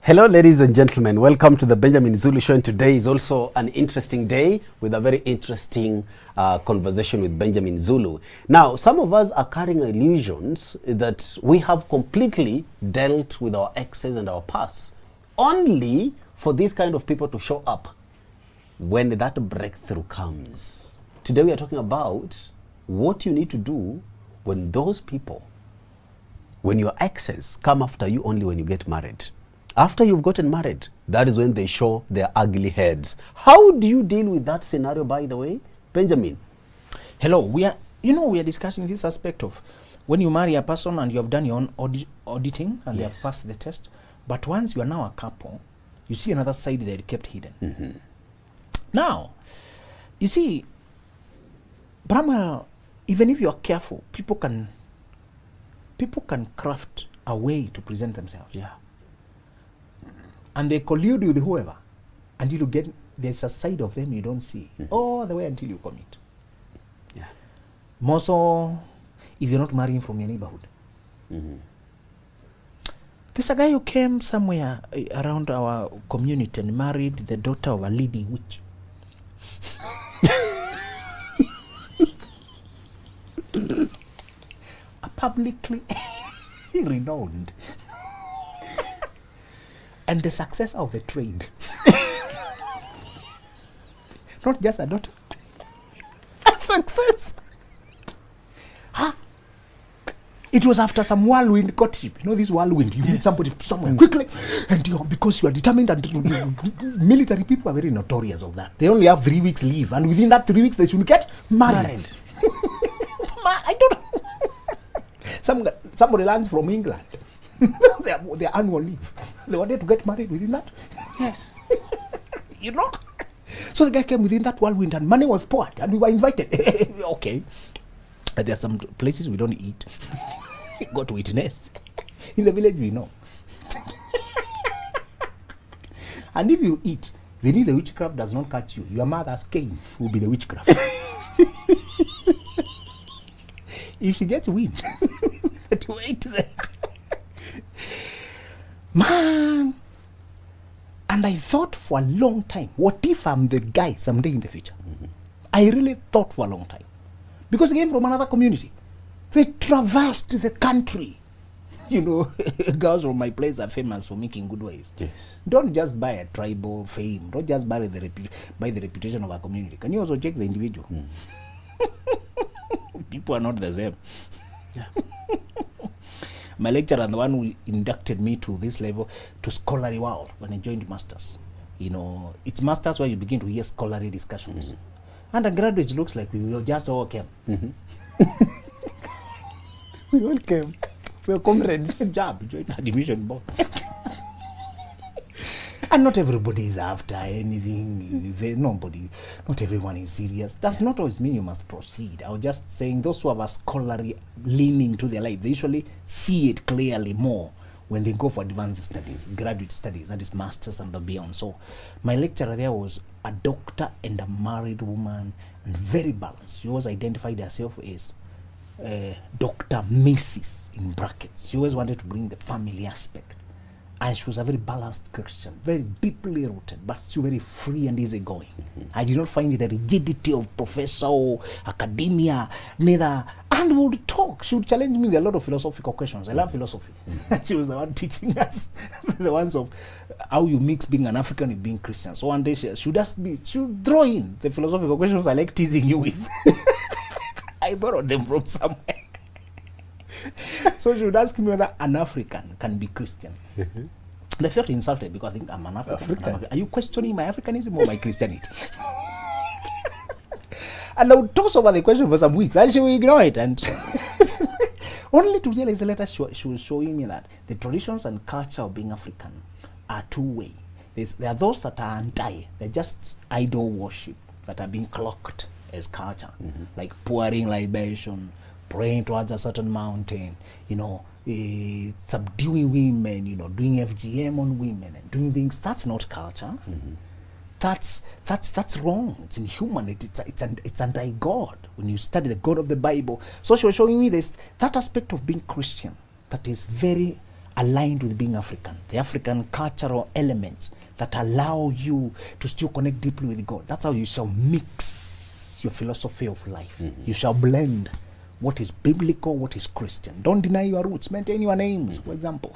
Hello, ladies and gentlemen. Welcome to the Benjamin Zulu Show. And today is also an interesting day with a very interesting conversation with Benjamin Zulu. Now, some of us are carrying illusions that we have completely dealt with our exes and our past, only for these kind of people to show up when that breakthrough comes. Today we are talking about what you need to do when those people, when your exes come after you only when you get married. After you've gotten married, that is when they show their ugly heads. How do you deal with that scenario, by the way, Benjamin? Hello, we are discussing this aspect of when you marry a person and you have done your own auditing and they have passed the test, but once you are now a couple, you see another side that you kept hidden. Mm-hmm. Now, you see, Brahma, even if you are careful, people can craft a way to present themselves. Yeah. And they collude with whoever until you get, there's a side of them you don't see all the way until you commit. Yeah. More so if you're not marrying from your neighborhood. Mm-hmm. There's a guy who came somewhere around our community and married the daughter of a leading witch. A publicly renowned. And the success of the trade. Not just a daughter. A success. Huh? It was after some whirlwind courtship. You know this whirlwind, you meet somebody somewhere quickly, and because you are determined, and military people are very notorious of that. They only have 3 weeks leave, and within that 3 weeks they should get married. I don't know. Somebody lands from England. their annual leave. They wanted to get married within that. Yes. You know? So the guy came within that whirlwind and money was poured and we were invited. Okay. And there are some places we don't eat. Got to witness. In the village we know. And if you eat, then if the witchcraft does not catch you, your mother's cane will be the witchcraft. If she gets wind, to wait there. Man, and I thought for a long time, what if I'm the guy someday in the future? Mm-hmm. I really thought for a long time. Because again, from another community, they traversed the country. You know, girls from my place are famous for making good wives. Yes. Don't just buy a tribal fame. Don't just buy the reputation of a community. Can you also check the individual? Mm. People are not the same. Yeah. My lecturer, the one who inducted me to this level, to scholarly world, when I joined masters. You know, it's masters where you begin to hear scholarly discussions. Mm-hmm. Undergraduates looks like we just all came. Mm-hmm. We all came. We are comrades. Job, joined admission board. And not everybody is after anything. Not everyone is serious. Does not always mean you must proceed. I was just saying those who have a scholarly leaning to their life, they usually see it clearly more when they go for advanced studies, graduate studies, that is masters and beyond. So my lecturer there was a doctor and a married woman and very balanced. She always identified herself as Dr. Mrs. in brackets. She always wanted to bring the family aspect. And she was a very balanced Christian, very deeply rooted, but still very free and easygoing. Mm-hmm. I did not find the rigidity of professor or academia, neither. And we would talk. She would challenge me with a lot of philosophical questions. I love philosophy. Mm-hmm. She was the one teaching us the ones of how you mix being an African with being Christian. So one day she would ask me, she would throw in the philosophical questions I like teasing you with. I borrowed them from somewhere. So she would ask me whether an African can be Christian. Mm-hmm. And I felt insulted because I think I'm an African. Are you questioning my Africanism or my Christianity? And I would toss over the question for some weeks and she would ignore it. And only to realize later she was showing me that the traditions and culture of being African are two-way. There are those that are anti. They're just idol worship that are being clocked as culture. Mm-hmm. Like pouring libation, praying towards a certain mountain, subduing women, doing FGM on women and doing things. That's not culture. Mm-hmm. That's wrong. It's inhuman. It's anti-God when you study the God of the Bible. So she was showing me that aspect of being Christian that is very aligned with being African, the African cultural elements that allow you to still connect deeply with God. That's how you shall mix your philosophy of life. You shall blend what is biblical, what is Christian. Don't deny your roots. Maintain your names, for example.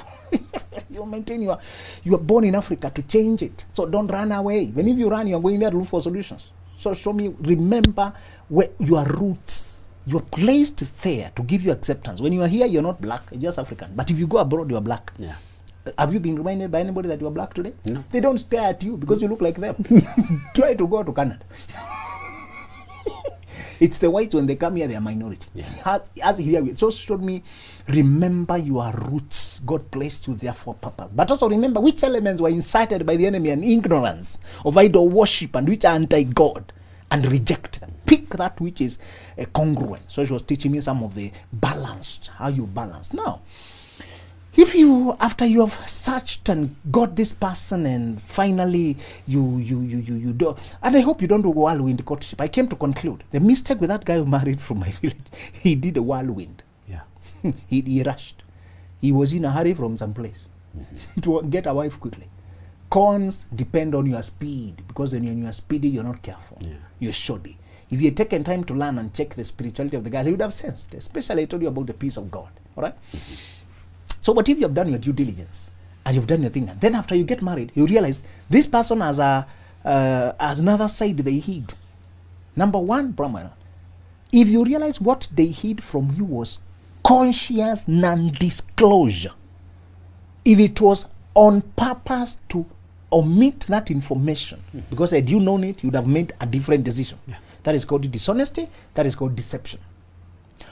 You maintain you are born in Africa to change it. So don't run away. Even if you run, you're going there to look for solutions. So show me, remember where your roots. You're placed there to give you acceptance. When you are here, you're not black, you're just African. But if you go abroad, you're black. Yeah. Have you been reminded by anybody that you're black today? No. They don't stare at you because you look like them. Try to go to Canada. It's the whites, when they come here, they are minority. Yeah. As here, it just showed me, remember your roots. God placed you there for purpose. But also remember which elements were incited by the enemy and ignorance of idol worship and which are anti-God, and reject them. Pick that which is congruent. So she was teaching me some of the balanced, how you balance. Now, if you, after you have searched and got this person and finally you do, and I hope you don't do whirlwind courtship. I came to conclude the mistake with that guy who married from my village, he did a whirlwind. Yeah. he rushed. He was in a hurry from some place to get a wife quickly. Cons depend on your speed, because when you're speedy, you're not careful. Yeah. You're shoddy. If you had taken time to learn and check the spirituality of the guy, he would have sensed, especially I told you about the peace of God. All right? So what if you have done your due diligence and you've done your thing, and then after you get married, you realize this person has another side they hid. Number one, Brahman, if you realize what they hid from you was conscious non-disclosure, if it was on purpose to omit that information, because had you known it, you would have made a different decision. Yeah. That is called dishonesty. That is called deception.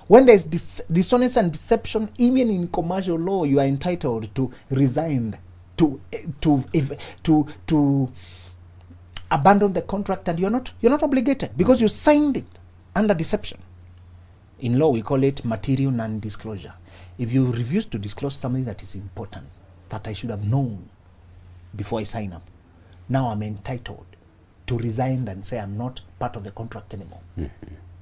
When there's dishonesty and deception, even in commercial law, you are entitled to resign, to abandon the contract, and you're not obligated because you signed it under deception. In law, we call it material non-disclosure. If you refuse to disclose something that is important, that I should have known before I sign up, now I'm entitled to resign and say I'm not part of the contract anymore.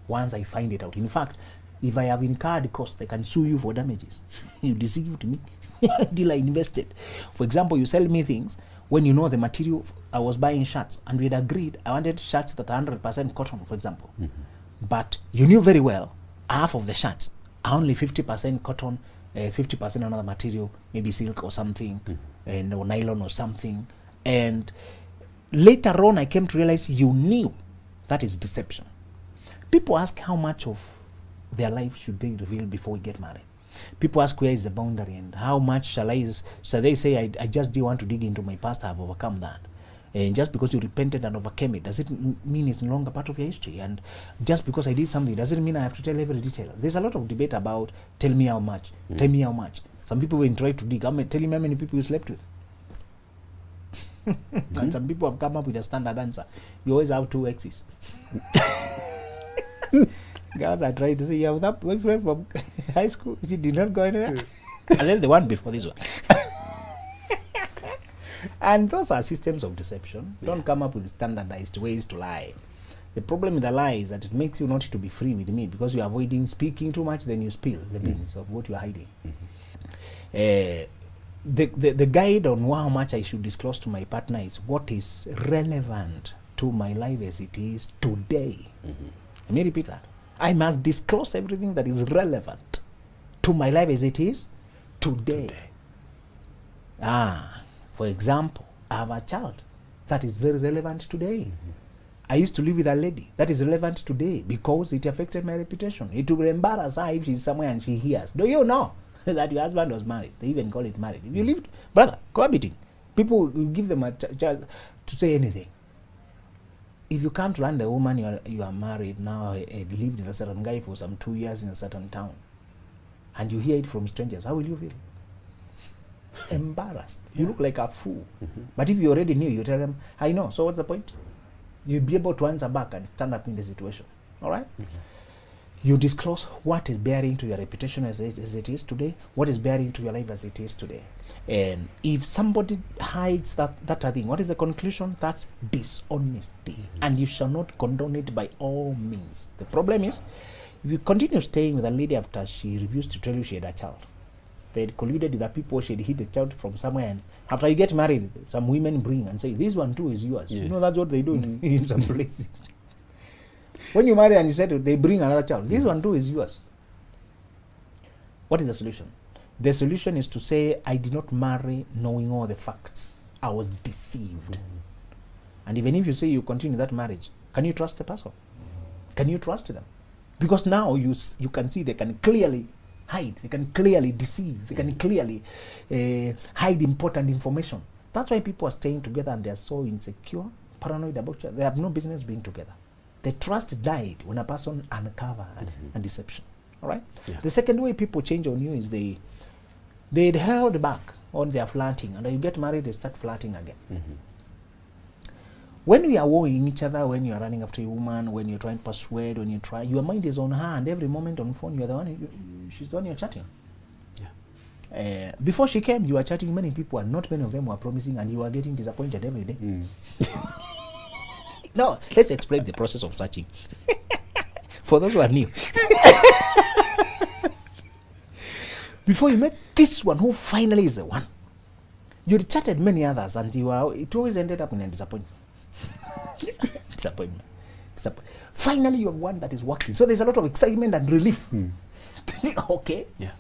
Once I find it out. In fact, if I have incurred cost, I can sue you for damages. You deceived me. Until I invested. For example, you sell me things when you know the material. I was buying shirts and we had agreed I wanted shirts that are 100% cotton, for example. But you knew very well half of the shirts are only 50% cotton, 50% another material, maybe silk or something, and or nylon or something. And later on, I came to realize you knew. That is deception. People ask how much of their life should they reveal before we get married. People ask where is the boundary and how much shall they say I just do want to dig into my past, I have overcome that. And just because you repented and overcame it, does it mean it's no longer part of your history? And just because I did something, does it mean I have to tell every detail? There's a lot of debate about tell me how much, tell me how much. Some people will try to dig, tell him how many people you slept with. And some people have come up with a standard answer. You always have 2 exes. Guys, I tried to say, you have that boyfriend from high school. She did not go anywhere. And then the one before this one. And those are systems of deception. Don't come up with standardized ways to lie. The problem with the lie is that it makes you not to be free with me, because you're avoiding speaking too much, then you spill the beans of what you're hiding. The guide on how much I should disclose to my partner is what is relevant to my life as it is today. Let me repeat that. I must disclose everything that is relevant to my life as it is today. For example, I have a child that is very relevant today. I used to live with a lady that is relevant today because it affected my reputation. It will embarrass her if she's somewhere and she hears. Do you know that your husband was married? They even call it married. If you lived, brother, cohabiting, people will give them a child to say anything. If you come to learn the woman you are married now, lived with a certain guy for some 2 years in a certain town, and you hear it from strangers, how will you feel? Embarrassed. You look like a fool. But if you already knew, you tell them, I know, so what's the point? You'll be able to answer back and stand up in the situation. All right? You disclose what is bearing to your reputation as it is today, what is bearing to your life as it is today. And if somebody hides that thing, what is the conclusion? That's dishonesty. And you shall not condone it by all means. The problem is, if you continue staying with a lady after she refused to tell you she had a child, They had colluded with the people. She'd hid the child from somewhere, and after you get married, some women bring and say, "This one too is yours." Yeah. You know, that's what they do in some places. When you marry and you settle, they bring another child. This one too is yours. What is the solution? The solution is to say, I did not marry knowing all the facts. I was deceived. And even if you say you continue that marriage, can you trust the person? Can you trust them? Because now you can see they can clearly hide. They can clearly deceive. They can clearly hide important information. That's why people are staying together and they are so insecure, paranoid about each other. They have no business being together. The trust died when a person uncovered a deception. All right? Yeah. The second way people change on you is they'd held back on their flirting, and then you get married, they start flirting again. When we are wooing each other, when you are running after a woman, when you're trying to persuade, when you try, your mind is on her, and every moment on phone, you're the one, she's the one you're chatting. Yeah. Before she came, you were chatting many people, and not many of them were promising, and you were getting disappointed every day. Now, let's explain the process of searching. For those who are new. Before you met this one, who finally is the one, you chatted many others, and it always ended up in a disappointment. Disappointment. Finally, you have one that is working. So there's a lot of excitement and relief. Okay. Yeah.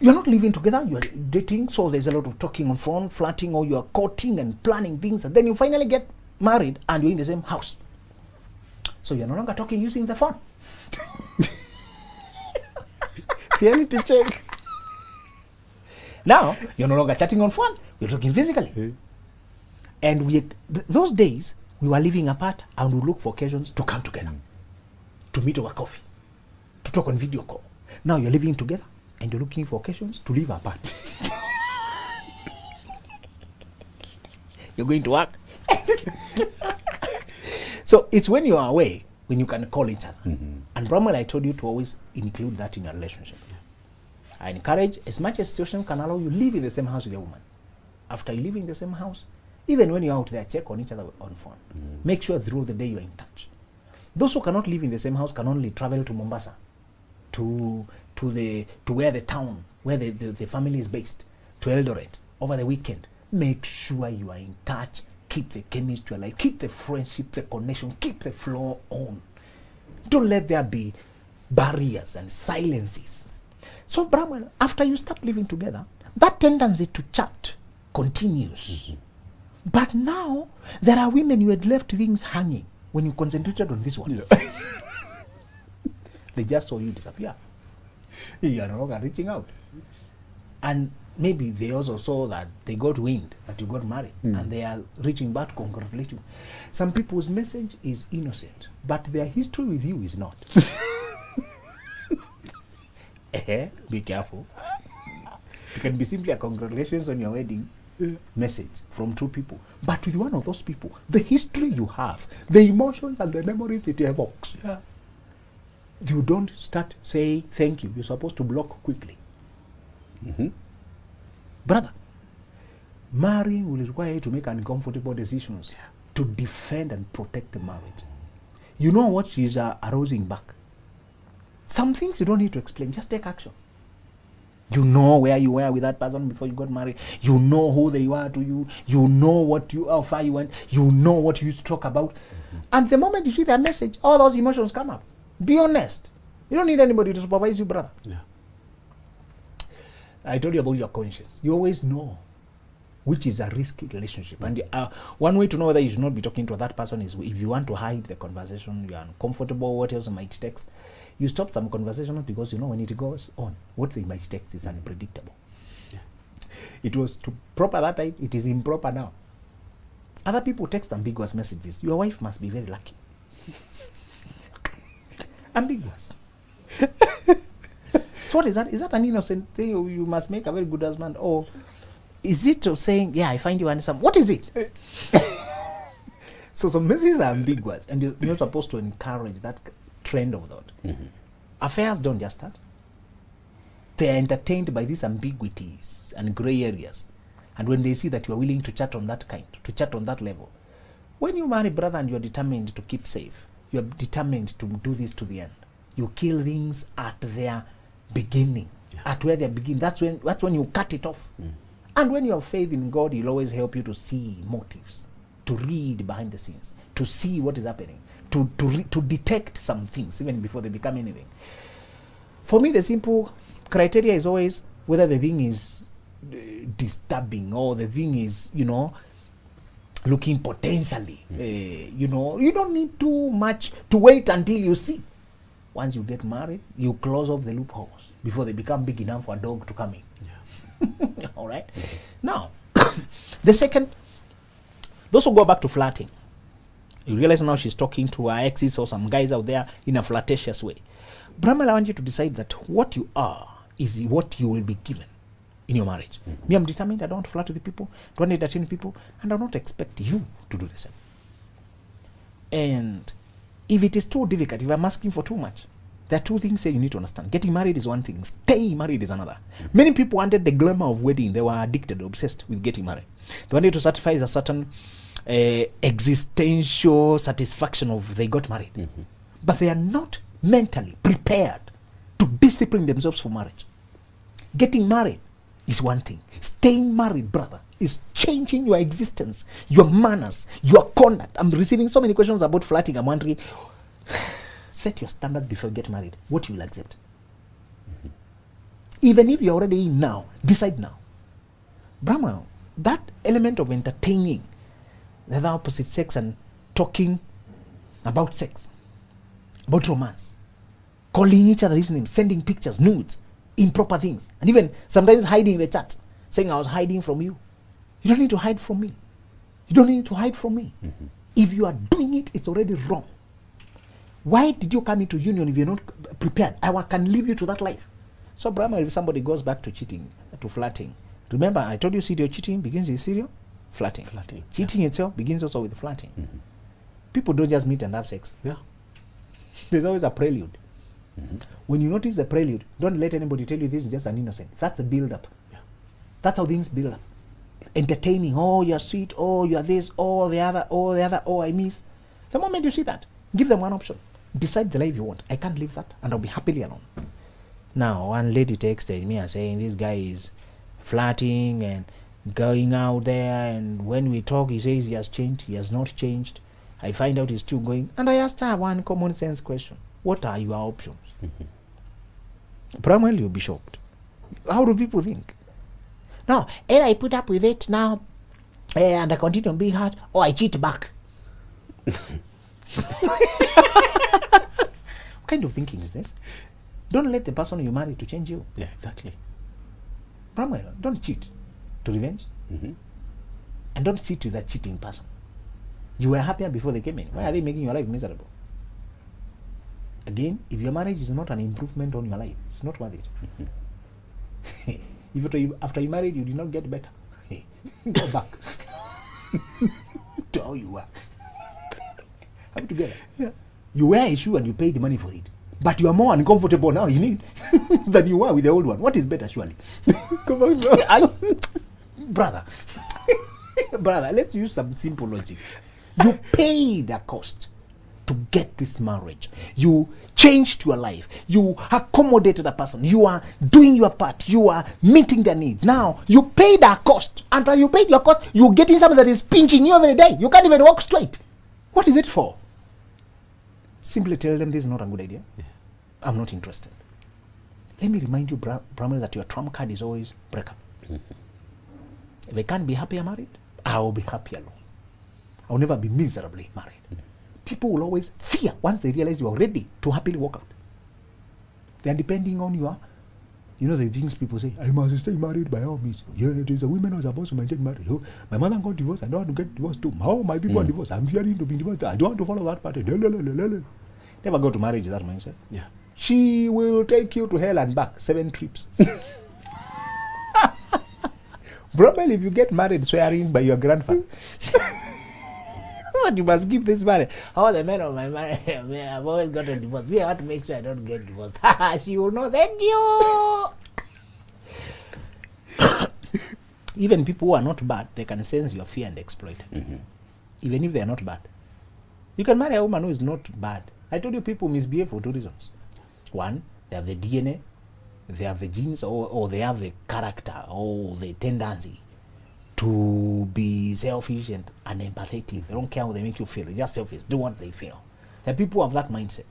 You're not living together, you're dating, so there's a lot of talking on phone, flirting, or you're courting and planning things, and then you finally get married and you're in the same house. So you're no longer talking using the phone. Reality check. Now, you're no longer chatting on phone, you're talking physically. And those days, we were living apart and we look for occasions to come together, to meet over coffee, to talk on video call. Now you're living together and you're looking for occasions to live apart. You're going to work. So it's when you are away, when you can call each other. And probably I told you to always include that in your relationship. I encourage, as much as situation can allow you, live in the same house with a woman. After you live in the same house, even when you're out there, check on each other on phone. Make sure throughout the day you're in touch. Those who cannot live in the same house can only travel to Mombasa, to where the town, where the family is based, to Eldoret over the weekend. Make sure you are in touch. Keep the chemistry alive. Keep the friendship, the connection. Keep the flow on. Don't let there be barriers and silences. So, Brahman, after you start living together, that tendency to chat continues. But now, there are women you had left things hanging when you concentrated on this one. Yeah. They just saw you disappear. You are no longer reaching out. And maybe they also saw that they got wind, that you got married, and they are reaching back to congratulate you. Some people's message is innocent, but their history with you is not. Be careful. It can be simply a congratulations on your wedding message from two people. But with one of those people, the history you have, the emotions and the memories it evokes, you don't start saying thank you. You're supposed to block quickly. Brother, marrying will require you to make uncomfortable decisions to defend and protect the marriage. You know what she's arousing back. Some things you don't need to explain, just take action. You know where you were with that person before you got married. You know who they were to you. You know how far you went. You know what you used to talk about. And the moment you see that message, all those emotions come up. Be honest. You don't need anybody to supervise you, brother. Yeah. I told you about your conscience. You always know which is a risky relationship. And one way to know whether you should not be talking to that person is if you want to hide the conversation, you are uncomfortable, what else might text, you stop some conversation because you know when it goes on, what they might text is unpredictable. Yeah. It was to proper that time, it is improper now. Other people text ambiguous messages. Your wife must be very lucky. Ambiguous. So what is that? Is that an innocent thing? Or you must make a very good husband? Or is it saying, yeah, I find you handsome? What is it? So some messages are ambiguous, and you're not supposed to encourage that trend of thought. Affairs don't just start. They are entertained by these ambiguities and gray areas. And when they see that you are willing to chat on that kind, to chat on that level, when you marry, brother, and you are determined to keep safe, you are determined to do this to the end. You kill things at their beginning, at where they begin. That's when you cut it off. And when you have faith in God, He'll always help you to see motives, to read behind the scenes, to see what is happening, to detect some things even before they become anything. For me, the simple criteria is always whether the thing is disturbing or the thing is, looking potentially, you don't need too much to wait until you see. Once you get married, you close off the loopholes before they become big enough for a dog to come in. Yeah. All right. Now, the second, those who go back to flirting, you realize now she's talking to her exes or some guys out there in a flirtatious way. Brahma, I want you to decide that what you are is what you will be given in your marriage. Me, I'm determined. I don't want to flirt with the people, don't entertain people, and I don't expect you to do the same. And if it is too difficult, if I'm asking for too much, there are two things that you need to understand. Getting married is one thing. Staying married is another. Many people wanted the glamour of wedding. They were addicted, obsessed with getting married. They wanted to satisfy a certain existential satisfaction of they got married. But they are not mentally prepared to discipline themselves for marriage. Getting married is one thing. Staying married, brother, is changing your existence, your manners, your conduct. I'm receiving so many questions about flirting. I'm wondering, set your standards before you get married. What you will accept. Even if you're already in now, decide now. Brahma, that element of entertaining the other opposite sex and talking about sex, about romance, calling each other his names, sending pictures, nudes, improper things, and even sometimes hiding the chat, saying I was hiding from you. You don't need to hide from me. You don't need to hide from me. If you are doing it, it's already wrong. Why did you come into union if you're not prepared? I can leave you to that life. So, Brahma, if somebody goes back to cheating, to flirting, remember I told you serial cheating begins with serial flirting. Cheating itself begins also with flirting. People don't just meet and have sex. There's always a prelude. When you notice the prelude, don't let anybody tell you this is just an innocent. That's the build-up. That's how things build up. Entertaining, oh, you're sweet, oh, you're this, oh, the other, oh, I miss. The moment you see that, give them one option. Decide the life you want. I can't live that, and I'll be happily alone. Now, one lady texted me and saying this guy is flirting and going out there, and when we talk, he says he has changed. He has not changed. I find out he's still going. And I asked her one common sense question. What are your options? Primarily, you'll be shocked. How do people think? Now, either I put up with it now and I continue being hurt, or I cheat back. What kind of thinking is this? Don't let the person you marry to change you. Yeah, exactly. Primarily, don't cheat to revenge. And don't sit with that cheating person. You were happier before they came in. Why are they making your life miserable? Again, if your marriage is not an improvement on your life, it's not worth it. If after you married, you did not get better, go back to how you were. Have it together. You wear a shoe and you pay the money for it, but you are more uncomfortable now, you need, than you were with the old one. What is better, surely? Brother, let's use some simple logic. You paid a cost to get this marriage. You changed your life. You accommodated a person. You are doing your part. You are meeting their needs. Now, you paid a cost. Until you paid your cost, you're getting something that is pinching you every day. You can't even walk straight. What is it for? Simply tell them this is not a good idea. I'm not interested. Let me remind you, Brahma, that your trump card is always breakup. If I can't be happy married, I'll be happy alone. I'll never be miserably married. People will always fear once they realize you are ready to happily walk out. They are depending on your, the things people say, I must stay married by all means. It is a women who are supposed to maintain marriage. Oh, my mother got divorced, I don't want to get divorced too. How my people are divorced? I'm fearing to be divorced. I don't want to follow that pattern. Never go to marriage with that mindset. She will take you to hell and back 7 trips. Probably if you get married swearing by your grandfather. You must give this marriage. Oh, the men of my marriage, I've always got a divorce. We have to make sure I don't get divorced. She will know. Thank you. Even people who are not bad, they can sense your fear and exploit. Even if they are not bad. You can marry a woman who is not bad. I told you people misbehave for 2 reasons. One, they have the DNA they have the genes or they have the character or the tendency to be selfish and unempathetic. They don't care how they make you feel. They're just selfish. Do what they feel. The people have that mindset.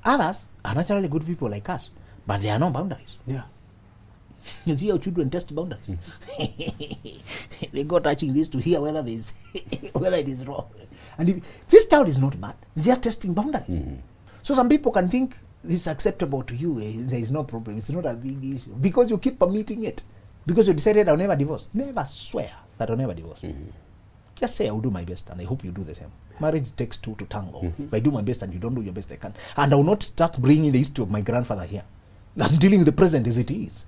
Others are naturally good people like us, but there are no boundaries. Yeah. You see how children test boundaries. They go touching this to hear whether there's whether it is wrong. And if this child is not bad, they are testing boundaries. So some people can think this is acceptable to you. There is no problem. It's not a big issue because you keep permitting it. Because you decided I'll never divorce. Never swear that I'll never divorce. Just say I will do my best, and I hope you do the same. Marriage takes two to tango. If I do my best and you don't do your best, I can't. And I will not start bringing the history of my grandfather here. I'm dealing with the present as it is.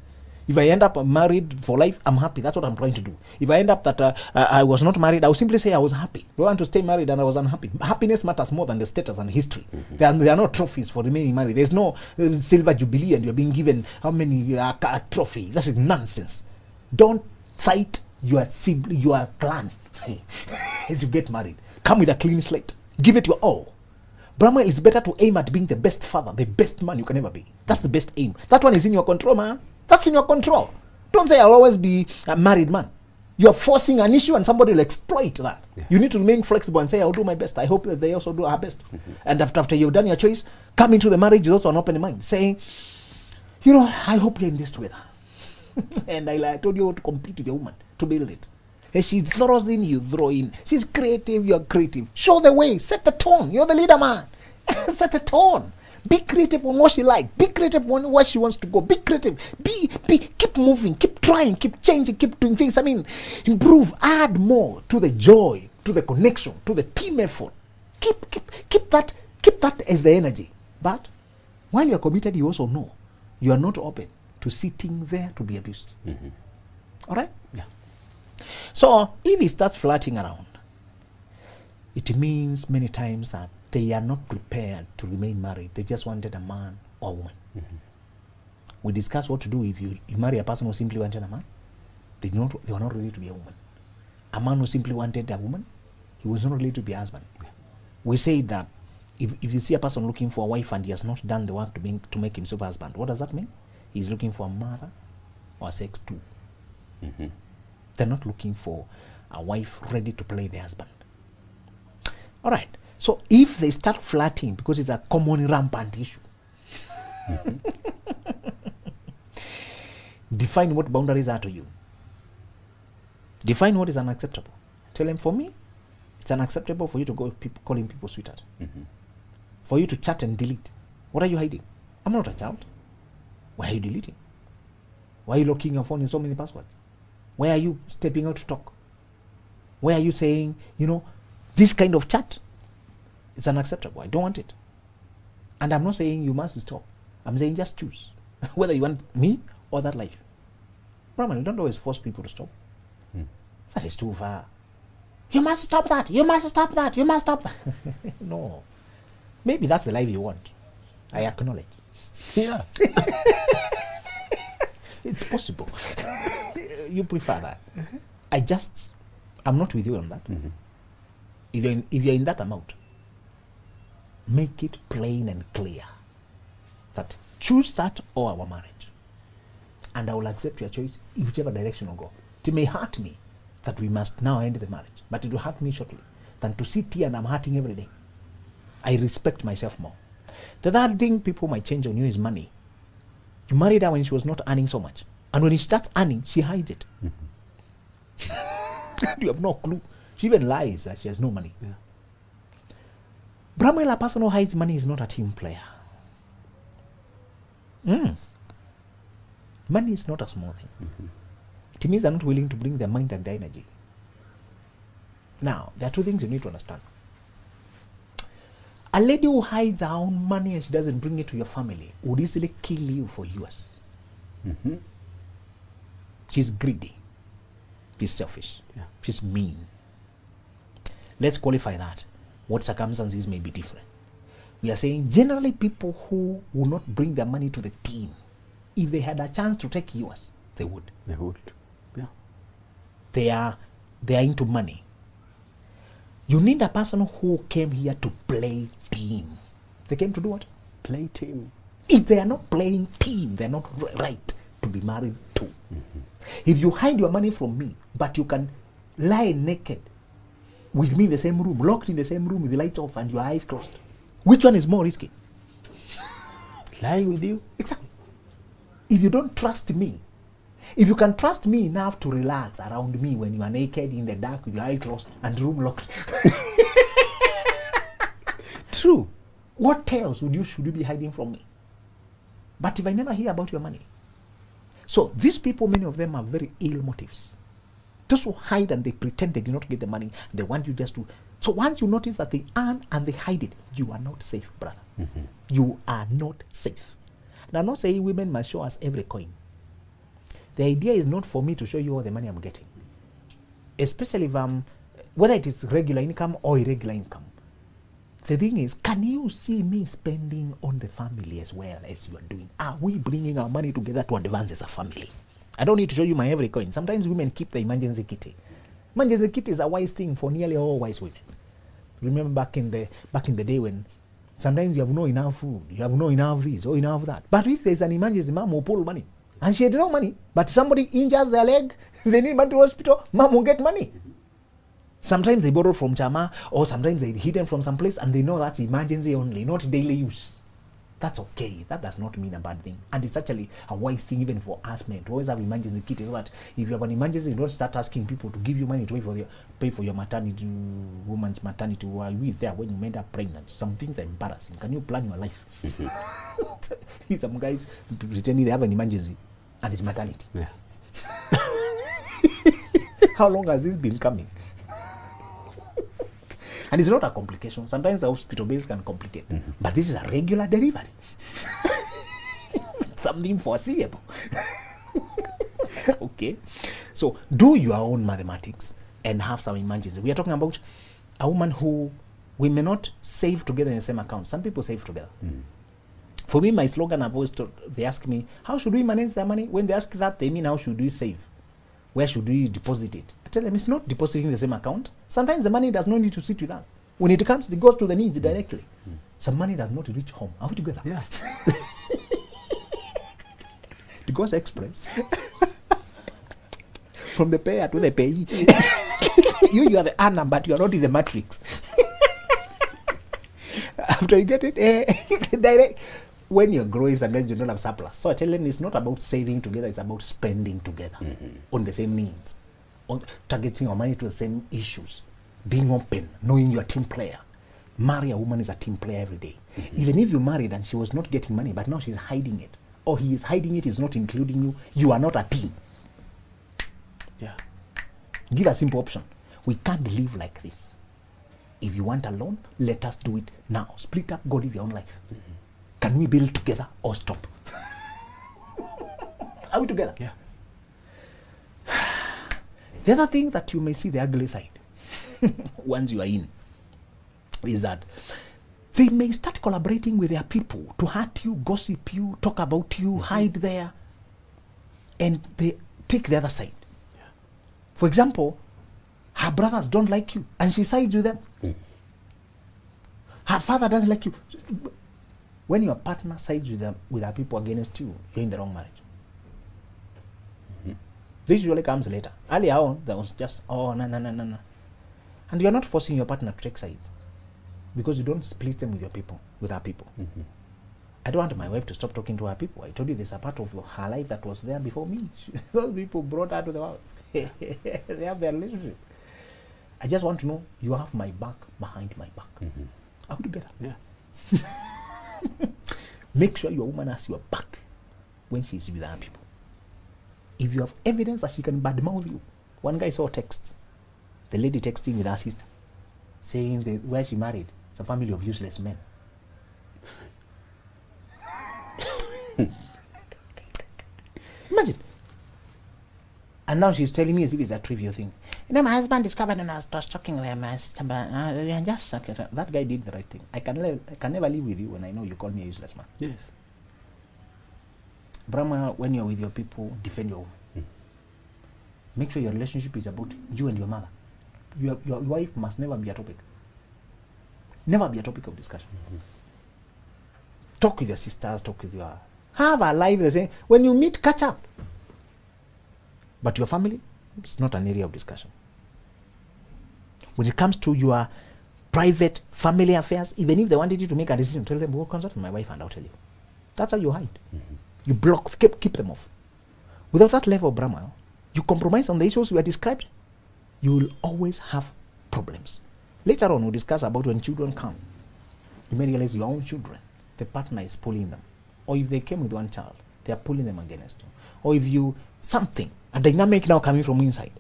If I end up married for life, I'm happy. That's what I'm trying to do. If I end up that I was not married, I will simply say I was happy. I want to stay married and I was unhappy. Happiness matters more than the status and history. There are no trophies for remaining married. There's no silver jubilee and you're being given how many a trophy. That's nonsense. Don't cite your clan as you get married. Come with a clean slate. Give it your all. Brahma, it's better to aim at being the best father, the best man you can ever be. That's the best aim. That one is in your control, man. That's in your control. Don't say I'll always be a married man. You're forcing an issue and somebody will exploit that. Yeah. You need to remain flexible and say, I'll do my best. I hope that they also do our best. And after you've done your choice, come into the marriage with also an open mind, saying, I hope you're in this together. And I told you to compete with your woman, to build it. And she throws in, you throw in. She's creative, you're creative. Show the way, set the tone. You're the leader, man. Set the tone. Be creative on what she likes. Be creative on where she wants to go. Be creative. Keep moving. Keep trying. Keep changing. Keep doing things. Improve. Add more to the joy, to the connection, to the team effort. Keep that as the energy. But while you are committed, you also know you are not open to sitting there to be abused. All right? Yeah. So if he starts flirting around, it means many times that they are not prepared to remain married. They just wanted a man or a woman. We discussed what to do if you marry a person who simply wanted a man. They were not ready to be a woman. A man who simply wanted a woman, he was not ready to be a husband. We say that if you see a person looking for a wife and he has not done the work to make himself a husband, what does that mean? He's looking for a mother or a sex tool. They're not looking for a wife ready to play the husband. All right. So if they start flirting, because it's a common rampant issue, define what boundaries are to you. Define what is unacceptable. Tell them, for me, it's unacceptable for you to go calling people sweetheart. For you to chat and delete. What are you hiding? I'm not a child. Why are you deleting? Why are you locking your phone in so many passwords? Why are you stepping out to talk? Why are you saying, this kind of chat? It's unacceptable. I don't want it. And I'm not saying you must stop. I'm saying just choose whether you want me or that life. Brahman, you don't always force people to stop. That is too far. You must stop that. You must stop that. You must stop that. No. Maybe that's the life you want. I acknowledge. Yeah. It's possible. You prefer that. I'm not with you on that. If you're in that amount, make it plain and clear that choose that or our marriage. And I will accept your choice in whichever direction you go. It may hurt me that we must now end the marriage, but it will hurt me shortly than to sit here and I'm hurting every day. I respect myself more. The third thing people might change on you is money. You married her when she was not earning so much. And when she starts earning, she hides it. You have no clue. She even lies that she has no money. Yeah. Brahmel, a person who hides money, is not a team player. Money is not a small thing. It means they're not willing to bring their mind and their energy. Now, there are two things you need to understand. A lady who hides her own money and she doesn't bring it to your family would easily kill you for yours. She's greedy. She's selfish. Yeah. She's mean. Let's qualify that. What circumstances may be different. We are saying generally people who will not bring their money to the team, if they had a chance to take yours, they would. They would. Yeah. They are into money. You need a person who came here to play team. They came to do what? Play team. If they are not playing team, they're not right to be married to. If you hide your money from me, but you can lie naked with me in the same room, locked in the same room with the lights off and your eyes closed, which one is more risky? Lying with you? Exactly. If you don't trust me, if you can trust me enough to relax around me when you are naked in the dark with your eyes closed and room locked, True. what else should you be hiding from me? But if I never hear about your money. So these people, many of them have very ill motives. Those who hide and they pretend they did not get the money, they want you just to. So once you notice that they earn and they hide it, you are not safe, brother. You are not safe. Now, I'm not saying women must show us every coin. The idea is not for me to show you all the money I'm getting. Especially if whether it is regular income or irregular income. The thing is, can you see me spending on the family as well as you are doing? Are we bringing our money together to advance as a family? I don't need to show you my every coin. Sometimes women keep the emergency kitty. Emergency kitty is a wise thing for nearly all wise women. Remember back in the day when sometimes you have no enough food, you have no enough this or enough that. But if there's an emergency, mom will pull money. And she had no money, but somebody injures their leg, they need money to hospital, mom will get money. Sometimes they borrow from Chama, or sometimes they hidden from some place, and they know that's emergency only, not daily use. That's okay. That does not mean a bad thing. And it's actually a wise thing even for us men to always have emergency kit, so that if you have an emergency, you don't start asking people to give you money to pay for your maternity, woman's maternity, while we there when you end up pregnant. Some things are embarrassing. Can you plan your life? Some guys pretending they have an emergency, and it's maternity. Yeah. How long has this been coming? And it's not a complication. Sometimes the hospital bills can complicate. But this is a regular delivery. Something foreseeable. Okay. So do your own mathematics and have some emergency. We are talking about a woman who we may not save together in the same account. Some people save together. For me, my slogan I've always told, they ask me, how should we manage their money? When they ask that, they mean how should we save? Where should we deposit it? I tell them it's not depositing in the same account. Sometimes the money does not need to sit with us. When it comes, it goes to the needs directly. Some money does not reach home. Are we together? Yeah. It goes express. From the payer to the payee. You are the earner, but you are not in the matrix. After you get it, direct. When you're growing, sometimes you don't have surplus. So I tell them it's not about saving together, it's about spending together on the same needs, on targeting our money to the same issues, being open, knowing you're a team player. Marry a woman is a team player every day. Even if you married and she was not getting money, but now she's hiding it, or he is hiding it, is not including you, you are not a team. Yeah. Give a simple option. We can't live like this. If you want a loan, let us do it now. Split up, go live your own life. Can we build together or stop? Are we together? Yeah. The other thing that you may see the ugly side once you are in is that they may start collaborating with their people to hurt you, gossip you, talk about you, hide there, and they take the other side. Yeah. For example, her brothers don't like you and she sides with them. Her father doesn't like you. When your partner sides with her people against you, you're in the wrong marriage. This usually comes later. Earlier on, there was just, no. And you're not forcing your partner to take sides because you don't split them with your people, with her people. I don't want my wife to stop talking to her people. I told you there's a part of her life that was there before me. Those people brought her to the world. They have their relationship. I just want to know you have my back behind my back. Are we together? Yeah. Make sure your woman has your back when she's with other people. If you have evidence that she can badmouth you, one guy saw texts, the lady texting with her sister, saying where she married, it's a family of useless men. Imagine. And now she's telling me as if it's a trivial thing. You know, my husband discovered when I was talking with my sister, but that guy did the right thing. I can never live with you when I know you call me a useless man. Yes. Brahma, when you're with your people, defend your woman. Make sure your relationship is about you and your mother. Your wife must never be a topic. Never be a topic of discussion. Talk with your sisters, talk with your... Have a life the same. When you meet, catch up. But your family, it's not an area of discussion. When it comes to your private family affairs, even if they wanted you to make a decision, tell them, go consult with my wife and I'll tell you. That's how you hide. You block, keep them off. Without that level of Brahma, you compromise on the issues we are described, you will always have problems. Later on, we'll discuss about when children come. You may realize your own children, the partner is pulling them. Or if they came with one child, they are pulling them against you. Or if you, something, a dynamic now coming from inside.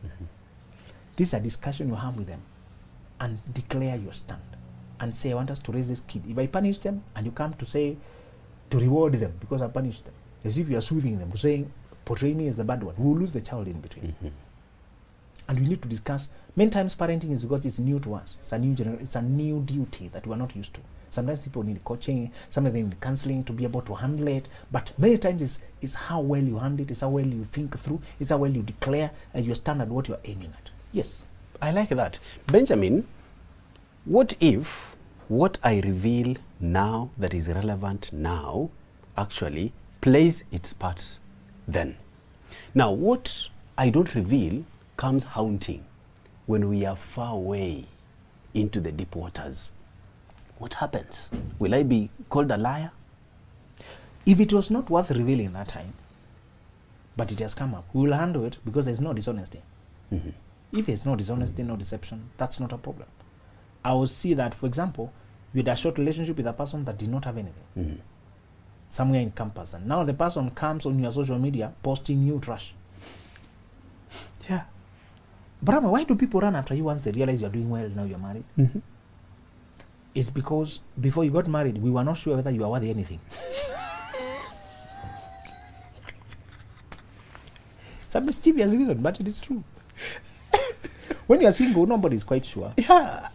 This is a discussion you have with them. And declare your stand. And say, I want us to raise this kid. If I punish them, and you come to say, to reward them because I punished them, as if you are soothing them, saying, portray me as the bad one, we will lose the child in between. And we need to discuss. Many times parenting is because it's new to us. It's a new it's a new duty that we are not used to. Sometimes people need coaching, sometimes they need counseling to be able to handle it. But many times it's how well you handle it, it's how well you think through, it's how well you declare your standard, what you're aiming at. Yes. I like that. Benjamin, what if what I reveal now that is relevant now actually plays its part then? Now, what I don't reveal comes haunting when we are far away into the deep waters. What happens? Will I be called a liar? If it was not worth revealing that time, but it has come up, we will handle it because there's no dishonesty. If there's no dishonesty, no deception, that's not a problem. I will see that, for example, you had a short relationship with a person that did not have anything. Somewhere in campus, and now the person comes on your social media posting you trash. Yeah. Brahma, why do people run after you once they realize you're doing well, now you're married? It's because before you got married, we were not sure whether you are worth anything. It's a mischievous reason, but it is true. When you're single, nobody's quite sure. Yeah.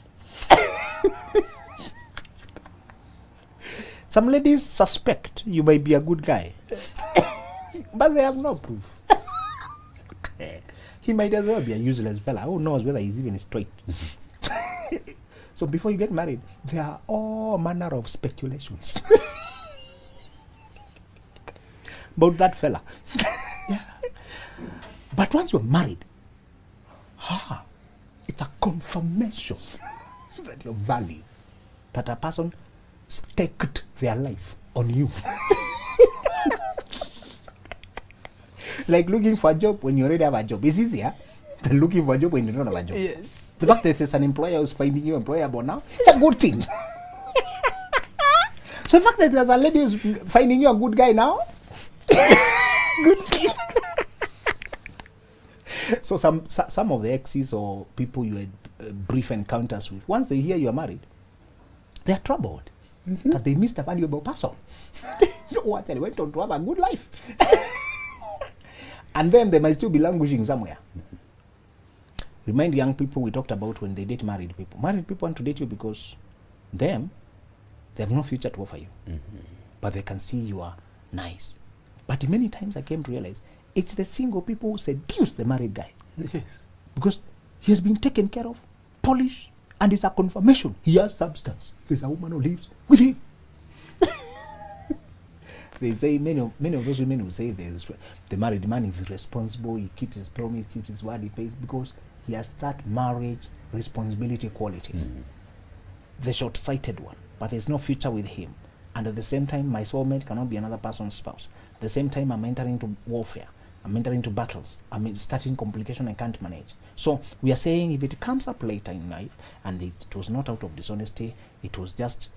Some ladies suspect you might be a good guy, but they have no proof. He might as well be a useless fella. Who knows whether he's even straight? So before you get married, there are all manner of speculations about that fella. But once you're married, it's a confirmation that your value, that a person staked their life on you. It's like looking for a job when you already have a job. It's easier than looking for a job when you don't have a job. Yes. The fact that there's an employer who's finding you employable now, it's a good thing. So the fact that there's a lady who's finding you a good guy now, good thing. So some of the exes or people you had brief encounters with, once they hear you are married, they are troubled that they missed a valuable person. What? They went on to have a good life. And then they might still be languishing somewhere. Remind young people we talked about when they date married people. Married people want to date you because they have no future to offer you. But they can see you are nice. But many times I came to realize it's the single people who seduce the married guy. Yes. Because he has been taken care of, polished, and it's a confirmation. He has substance. There's a woman who lives with him. They say, many of those women will say the married man is responsible, he keeps his promise, keeps his word, he pays, because he has that marriage responsibility qualities. The short-sighted one, but there's no future with him. And at the same time, my soulmate cannot be another person's spouse. At the same time, I'm entering into warfare. I'm entering into battles. I'm starting complication I can't manage. So we are saying if it comes up later in life, and it was not out of dishonesty, it was just,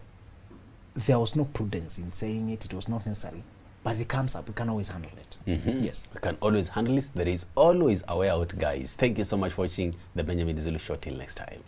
there was no prudence in saying it, it was not necessary. But it comes up, we can always handle it. Yes. We can always handle it. There is always a way out, guys. Thank you so much for watching the Benjamin Zulu Show. Till next time.